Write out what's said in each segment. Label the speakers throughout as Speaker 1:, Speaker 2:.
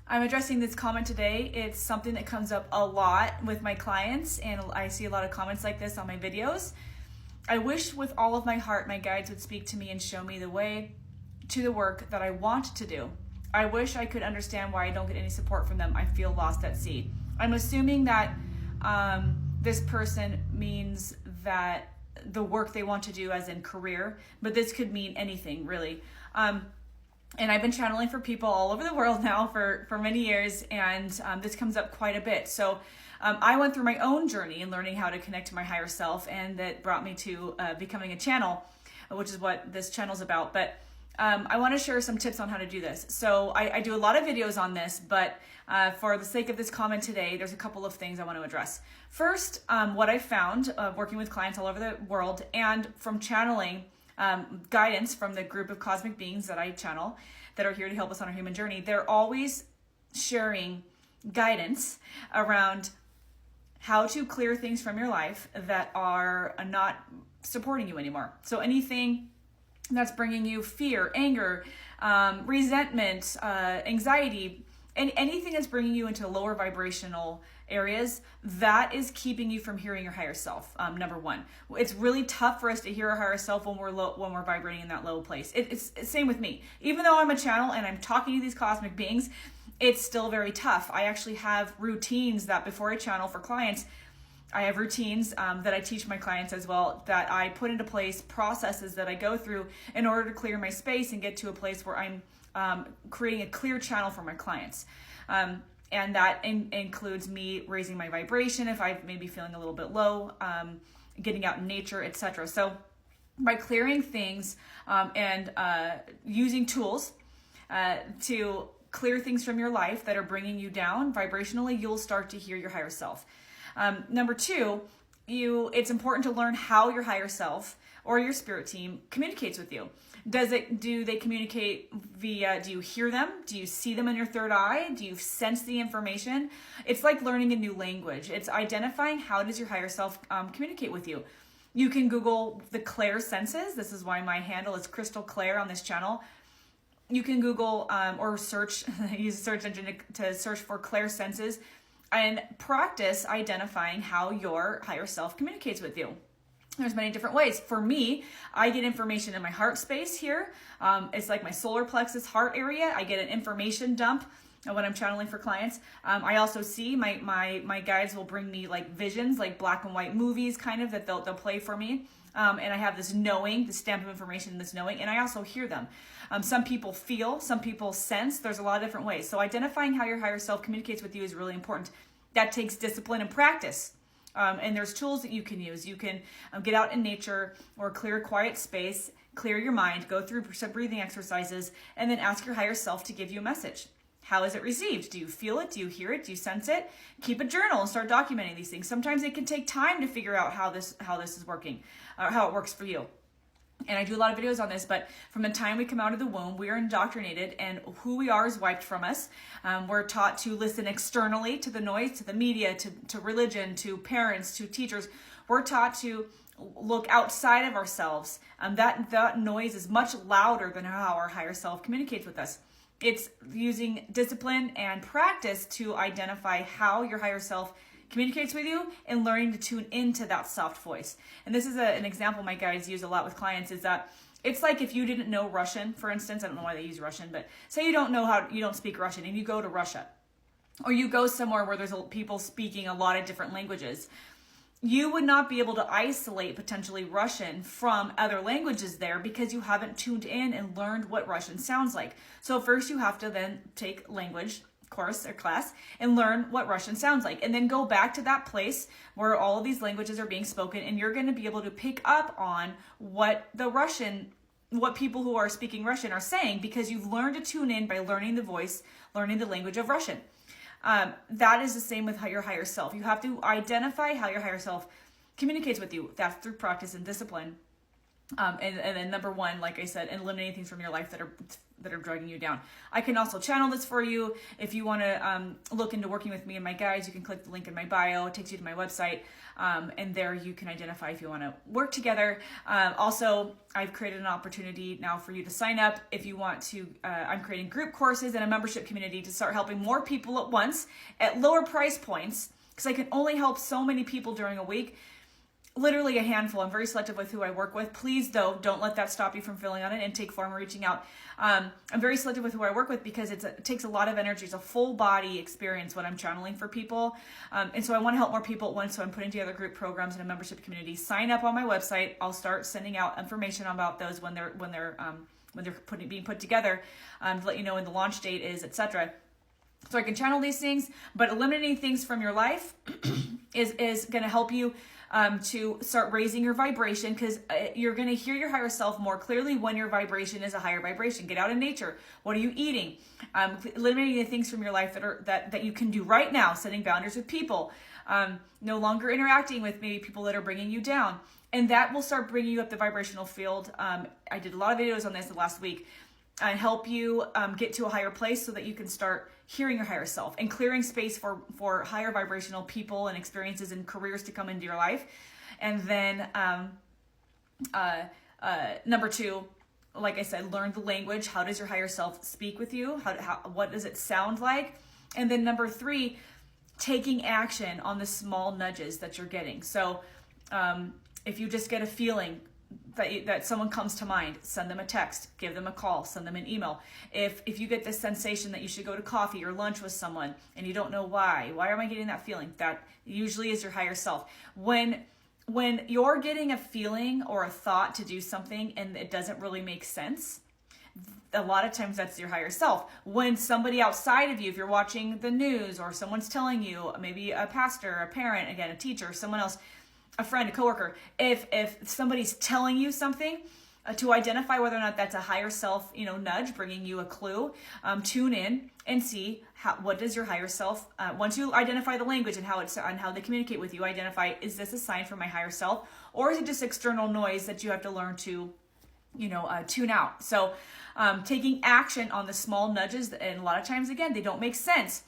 Speaker 1: I'm addressing this comment today. It's something that comes up a lot with my clients, and I see a lot of comments like this on my videos. I wish with all of my heart my guides would speak to me and show me the way to the work that I want to do. I wish I could understand why I don't get any support from them. I feel lost at sea. I'm assuming that this person means that the work they want to do as in career, but this could mean anything really. And I've been channeling for people all over the world now for many years, and this comes up quite a bit. So I went through my own journey in learning how to connect to my higher self, and that brought me to becoming a channel, which is what this channel is about. But I want to share some tips on how to do this. So I do a lot of videos on this, but for the sake of this comment today, there's a couple of things I want to address. First, what I found working with clients all over the world and from channeling guidance from the group of cosmic beings that I channel that are here to help us on our human journey, they're always sharing guidance around how to clear things from your life that are not supporting you anymore. So anything that's bringing you fear, anger, resentment, anxiety, and anything that's bringing you into lower vibrational areas, that is keeping you from hearing your higher self. Number one, it's really tough for us to hear our higher self when we're low, when we're vibrating in that low place. It's same with me. Even though I'm a channel and I'm talking to these cosmic beings, it's still very tough. I actually have routines that before I channel for clients, I have routines that I teach my clients as well, that I put into place, processes that I go through in order to clear my space and get to a place where I'm creating a clear channel for my clients. And that includes me raising my vibration if I may be feeling a little bit low, getting out in nature, etc. So by clearing things and using tools to clear things from your life that are bringing you down vibrationally, you'll start to hear your higher self. Number two, it's important to learn how your higher self or your spirit team communicates with you. Do they communicate via, do you hear them? Do you see them in your third eye? Do you sense the information? It's like learning a new language. It's identifying how does your higher self communicate with you. You can Google the Claire senses. This is why my handle is Crystal Claire on this channel. You can Google or search, use a search engine to search for Claire senses and practice identifying how your higher self communicates with you. There's many different ways. For me, I get information in my heart space here. It's like my solar plexus heart area. I get an information dump when I'm channeling for clients. I also see my guides will bring me like visions, like black and white movies kind of that they'll play for me. And I have this knowing, the stamp of information, this knowing, and I also hear them. Some people feel, some people sense. There's a lot of different ways. So identifying how your higher self communicates with you is really important. That takes discipline and practice. And there's tools that you can use. You can get out in nature or clear a quiet space, clear your mind, go through some breathing exercises, and then ask your higher self to give you a message. How is it received? Do you feel it? Do you hear it? Do you sense it? Keep a journal and start documenting these things. Sometimes it can take time to figure out how this is working, or how it works for you. And I do a lot of videos on this, but from the time we come out of the womb, we are indoctrinated and who we are is wiped from us. We're taught to listen externally to the noise, to the media, to religion, to parents, to teachers. We're taught to look outside of ourselves. That noise is much louder than how our higher self communicates with us. It's using discipline and practice to identify how your higher self communicates with you and learning to tune into that soft voice. And this is an example my guides use a lot with clients, is that it's like if you didn't know Russian, for instance. I don't know why they use Russian, but say you don't speak Russian and you go to Russia, or you go somewhere where there's people speaking a lot of different languages. You would not be able to isolate potentially Russian from other languages there because you haven't tuned in and learned what Russian sounds like. So first you have to then take language course or class and learn what Russian sounds like, and then go back to that place where all of these languages are being spoken, and you're going to be able to pick up on what people who are speaking Russian are saying, because you've learned to tune in by learning the voice, learning the language of Russian. That is the same with your higher self. You have to identify how your higher self communicates with you. That's through practice and discipline. And then number one, like I said, eliminating things from your life that are dragging you down. I can also channel this for you. If you want to look into working with me and my guides, you can click the link in my bio. It takes you to my website, and there you can identify if you want to work together. Also, I've created an opportunity now for you to sign up if you want to. I'm creating group courses and a membership community to start helping more people at once at lower price points, because I can only help so many people during a week. Literally a handful. I'm very selective with who I work with. Please, though, don't let that stop you from filling out an intake form or reaching out. I'm very selective with who I work with because it takes a lot of energy. It's a full body experience when I'm channeling for people. And so I want to help more people at once. So I'm putting together group programs and a membership community. Sign up on my website. I'll start sending out information about those when they're being put together, to let you know when the launch date is, etc. So I can channel these things, but eliminating things from your life is going to help you to start raising your vibration, because you're going to hear your higher self more clearly when your vibration is a higher vibration. Get out in nature. What are you eating? Eliminating the things from your life that you can do right now. Setting boundaries with people. No longer interacting with maybe people that are bringing you down. And that will start bringing you up the vibrational field. I did a lot of videos on this the last week and help you get to a higher place so that you can start hearing your higher self and clearing space for higher vibrational people and experiences and careers to come into your life. And then number two, like I said, learn the language. How does your higher self speak with you? What does it sound like? And then number three, taking action on the small nudges that you're getting. So if you just get a feeling that someone comes to mind, send them a text, give them a call, send them an email. If you get this sensation that you should go to coffee or lunch with someone and you don't know why am I getting that feeling? That usually is your higher self. When you're getting a feeling or a thought to do something and it doesn't really make sense, a lot of times that's your higher self. When somebody outside of you, if you're watching the news or someone's telling you, maybe a pastor, a parent, again, a teacher, someone else, a friend, a coworker, if somebody's telling you something, to identify whether or not that's a higher self, nudge, bringing you a clue, tune in and see what does your higher self, once you identify the language and how they communicate with you, identify, is this a sign from my higher self, or is it just external noise that you have to learn to, tune out? So taking action on the small nudges, and a lot of times, again, they don't make sense.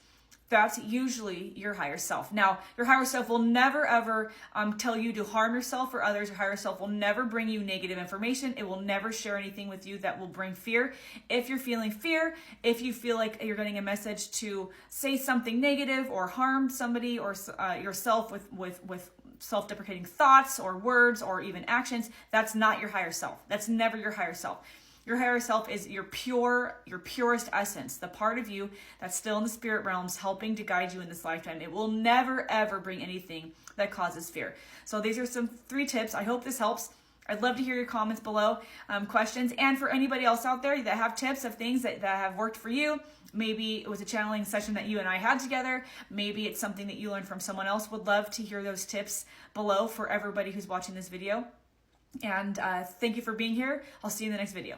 Speaker 1: That's usually your higher self. Now, your higher self will never, ever tell you to harm yourself or others. Your higher self will never bring you negative information. It will never share anything with you that will bring fear. If you're feeling fear, if you feel like you're getting a message to say something negative or harm somebody or yourself with self-deprecating thoughts or words or even actions, that's not your higher self. That's never your higher self. Your higher self is your purest essence, the part of you that's still in the spirit realms helping to guide you in this lifetime. It will never, ever bring anything that causes fear. So these are some 3 tips. I hope this helps. I'd love to hear your comments below, questions. And for anybody else out there that have tips of things that have worked for you, maybe it was a channeling session that you and I had together. Maybe it's something that you learned from someone else. Would love to hear those tips below for everybody who's watching this video. And thank you for being here. I'll see you in the next video.